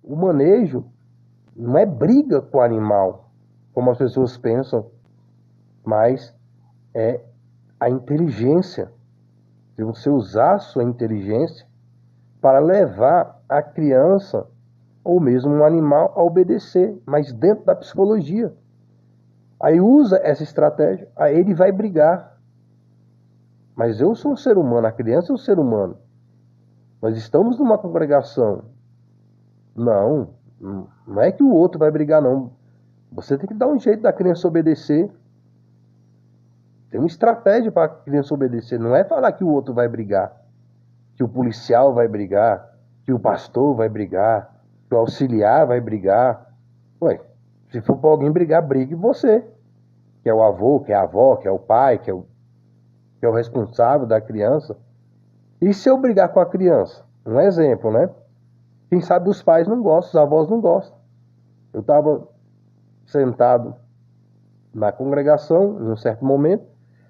o manejo não é briga com o animal, como as pessoas pensam, mas é a inteligência. Se você usar a sua inteligência para levar a criança ou mesmo um animal a obedecer, mas dentro da psicologia. Aí usa essa estratégia, aí ele vai brigar. Mas eu sou um ser humano, a criança é um ser humano. Nós estamos numa congregação. Não é que o outro vai brigar, não. Você tem que dar um jeito da criança obedecer. Tem uma estratégia para a criança obedecer. Não é falar que o outro vai brigar, que o policial vai brigar, que o pastor vai brigar, que o auxiliar vai brigar. Ué, se for para alguém brigar, brigue você. Que é o avô, que é a avó, que é o pai, que é o responsável da criança. E se eu brigar com a criança? Um exemplo, né? Quem sabe os pais não gostam, os avós não gostam. Eu estava sentado na congregação, em um certo momento,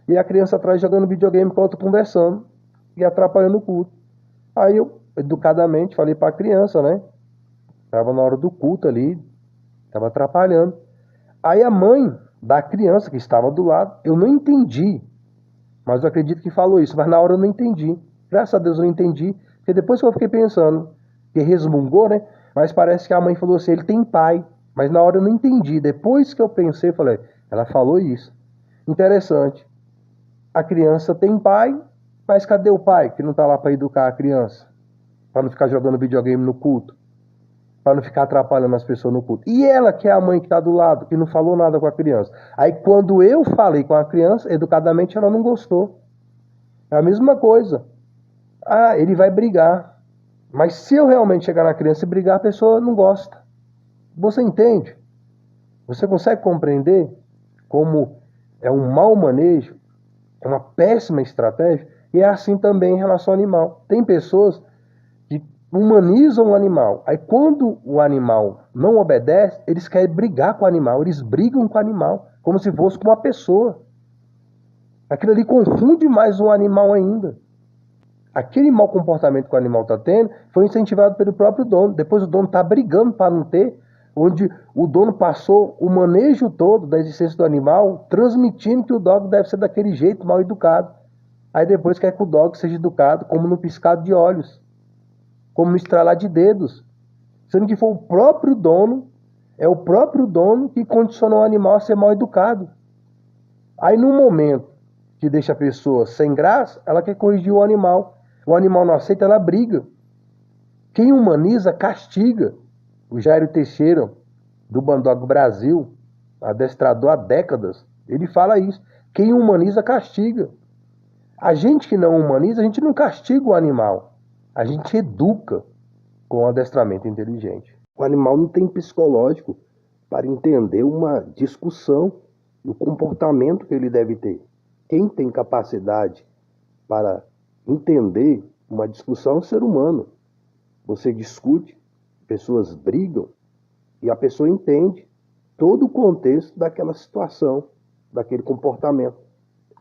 e a criança atrás jogando videogame enquanto conversando e atrapalhando o culto. Aí eu, educadamente, falei para a criança, né? Estava na hora do culto ali, estava atrapalhando. Aí a mãe da criança que estava do lado, eu não entendi, mas eu acredito que falou isso, mas na hora eu não entendi. Graças a Deus eu não entendi, porque depois que eu fiquei pensando, que resmungou, né? Mas parece que a mãe falou assim, ele tem pai, mas na hora eu não entendi. Depois que eu pensei, eu falei, ela falou isso. Interessante. A criança tem pai, mas cadê o pai que não está lá para educar a criança? Para não ficar jogando videogame no culto? Para não ficar atrapalhando as pessoas no culto? E ela, que é a mãe que está do lado, que não falou nada com a criança? Aí quando eu falei com a criança, educadamente ela não gostou. É a mesma coisa. Ah, ele vai brigar. Mas se eu realmente chegar na criança e brigar, a pessoa não gosta. Você entende? Você consegue compreender como é um mau manejo, é uma péssima estratégia? E é assim também em relação ao animal. Tem pessoas que humanizam o animal. Aí quando o animal não obedece, eles querem brigar com o animal. Eles brigam com o animal, como se fosse com uma pessoa. Aquilo ali confunde mais o animal ainda. Aquele mau comportamento que o animal está tendo foi incentivado pelo próprio dono. Depois o dono está brigando para não ter, onde o dono passou o manejo todo da existência do animal, transmitindo que o dog deve ser daquele jeito, mal educado. Aí depois quer que o dog seja educado como no piscar de olhos, como no estralar de dedos. Sendo que foi o próprio dono, é o próprio dono que condicionou o animal a ser mal educado. Aí no momento que deixa a pessoa sem graça, ela quer corrigir o animal. O animal não aceita, ela briga. Quem humaniza, castiga. O Jairo Teixeira, do Bandog Brasil, adestrador há décadas, ele fala isso. Quem humaniza, castiga. A gente que não humaniza, a gente não castiga o animal. A gente educa com adestramento inteligente. O animal não tem psicológico para entender uma discussão e o comportamento que ele deve ter. Quem tem capacidade para entender uma discussão é o ser humano. Você discute, pessoas brigam e a pessoa entende todo o contexto daquela situação, daquele comportamento.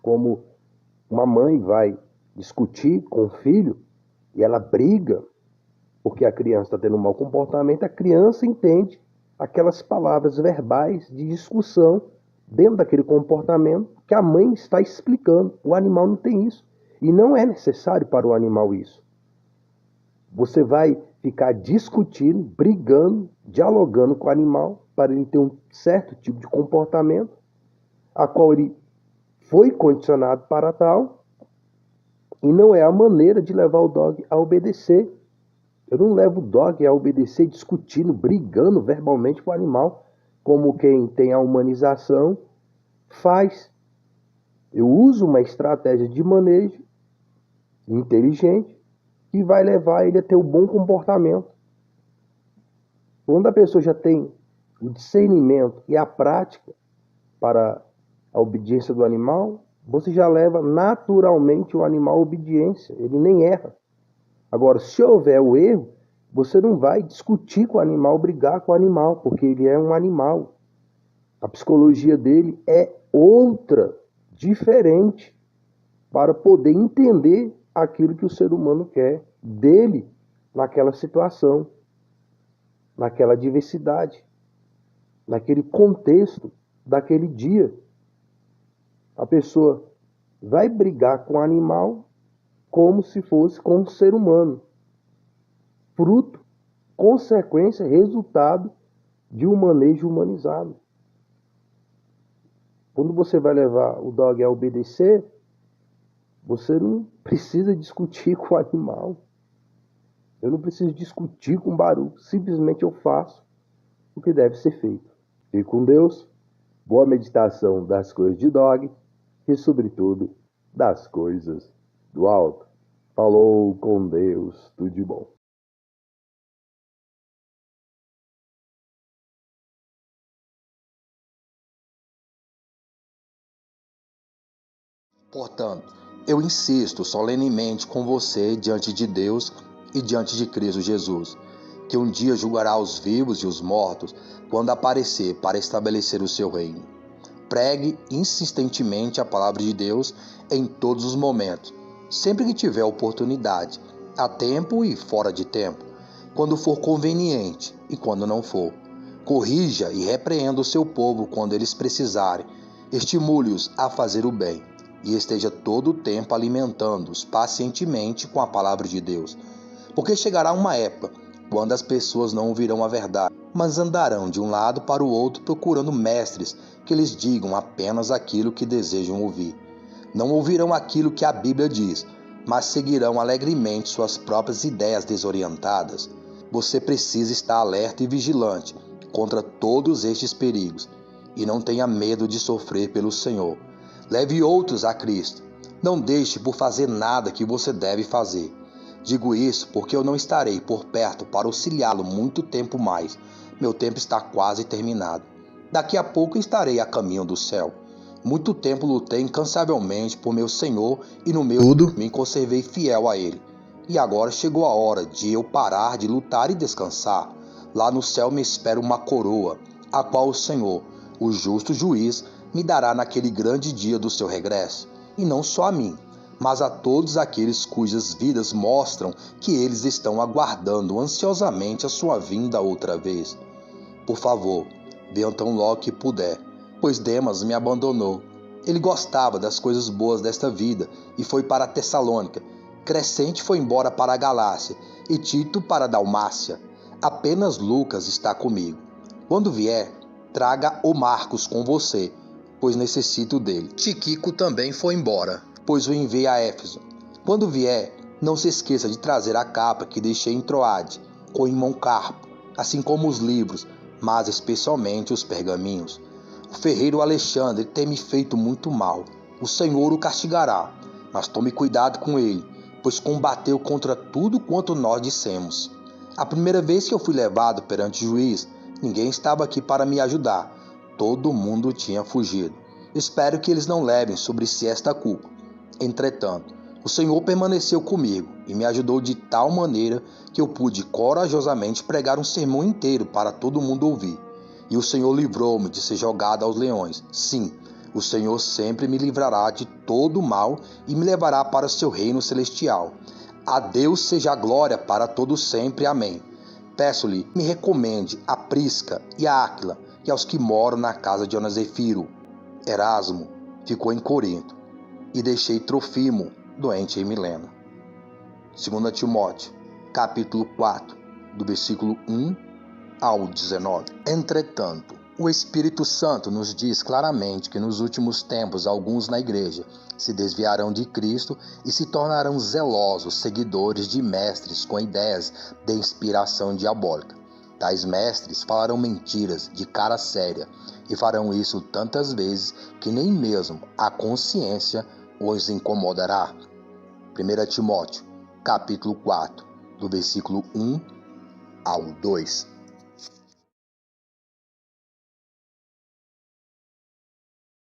Como uma mãe vai discutir com o filho e ela briga porque a criança está tendo um mau comportamento, a criança entende aquelas palavras verbais de discussão dentro daquele comportamento que a mãe está explicando. O animal não tem isso. E não é necessário para o animal isso. Você vai ficar discutindo, brigando, dialogando com o animal para ele ter um certo tipo de comportamento, a qual ele foi condicionado para tal, e não é a maneira de levar o dog a obedecer. Eu não levo o dog a obedecer discutindo, brigando verbalmente com o animal, como quem tem a humanização faz. Eu uso uma estratégia de manejo inteligente que vai levar ele a ter um bom comportamento. Quando a pessoa já tem o discernimento e a prática para a obediência do animal, você já leva naturalmente o animal à obediência, ele nem erra. Agora, se houver o erro, você não vai discutir com o animal, brigar com o animal, porque ele é um animal. A psicologia dele é outra, diferente, para poder entender aquilo que o ser humano quer dele naquela situação. naquela diversidade, naquele contexto daquele dia. A pessoa vai brigar com o animal como se fosse com um ser humano. Fruto, consequência, resultado de um manejo humanizado. Quando você vai levar o dog a obedecer, você não precisa discutir com o animal. Eu não preciso discutir com o barulho. Simplesmente eu faço o que deve ser feito. Fique com Deus. Boa meditação das coisas de dog e, sobretudo, das coisas do alto. Falou com Deus. Tudo de bom. Portanto, eu insisto solenemente com você diante de Deus e diante de Cristo Jesus, que um dia julgará os vivos e os mortos quando aparecer para estabelecer o seu reino. Pregue insistentemente a palavra de Deus em todos os momentos, sempre que tiver oportunidade, a tempo e fora de tempo, quando for conveniente e quando não for. Corrija e repreenda o seu povo quando eles precisarem. Estimule-os a fazer o bem e esteja todo o tempo alimentando-os pacientemente com a palavra de Deus. Porque chegará uma época quando as pessoas não ouvirão a verdade, mas andarão de um lado para o outro procurando mestres que lhes digam apenas aquilo que desejam ouvir. Não ouvirão aquilo que a Bíblia diz, mas seguirão alegremente suas próprias ideias desorientadas. Você precisa estar alerta e vigilante contra todos estes perigos e não tenha medo de sofrer pelo Senhor. Leve outros a Cristo. Não deixe por fazer nada que você deve fazer. Digo isso porque eu não estarei por perto para auxiliá-lo muito tempo mais. Meu tempo está quase terminado. Daqui a pouco estarei a caminho do céu. Muito tempo lutei incansavelmente por meu Senhor e no meu tudo me conservei fiel a Ele. E agora chegou a hora de eu parar de lutar e descansar. Lá no céu me espera uma coroa, a qual o Senhor, o justo juiz, me dará naquele grande dia do seu regresso. E não só a mim, mas a todos aqueles cujas vidas mostram que eles estão aguardando ansiosamente a sua vinda outra vez. Por favor, venham tão logo que puder, pois Demas me abandonou. Ele gostava das coisas boas desta vida e foi para Tessalônica. Crescente foi embora para a Galácia e Tito para a Dalmácia. Apenas Lucas está comigo. Quando vier, traga o Marcos com você, pois necessito dele. Tiquico também foi embora, pois o enviei a Éfeso. Quando vier, não se esqueça de trazer a capa que deixei em Troade, com o irmão Carpo, assim como os livros, mas especialmente os pergaminhos. O ferreiro Alexandre tem me feito muito mal. O Senhor o castigará, mas tome cuidado com ele, pois combateu contra tudo quanto nós dissemos. A primeira vez que eu fui levado perante o juiz, ninguém estava aqui para me ajudar. Todo mundo tinha fugido. Espero que eles não levem sobre si esta culpa. Entretanto, o Senhor permaneceu comigo e me ajudou de tal maneira que eu pude corajosamente pregar um sermão inteiro para todo mundo ouvir. E o Senhor livrou-me de ser jogado aos leões. Sim, o Senhor sempre me livrará de todo o mal e me levará para o seu reino celestial. A Deus seja a glória para todos sempre. Amém. Peço-lhe, me recomende a Prisca e a Áquila e aos que moram na casa de Onasefiro. Erasmo ficou em Corinto e deixei Trofimo doente em Milena. 2 Timóteo, capítulo 4, do versículo 1 ao 19. Entretanto, o Espírito Santo nos diz claramente que nos últimos tempos alguns na igreja se desviarão de Cristo e se tornarão zelosos seguidores de mestres com ideias de inspiração diabólica. Tais mestres falarão mentiras de cara séria e farão isso tantas vezes que nem mesmo a consciência os incomodará. 1 Timóteo, capítulo 4, do versículo 1 ao 2.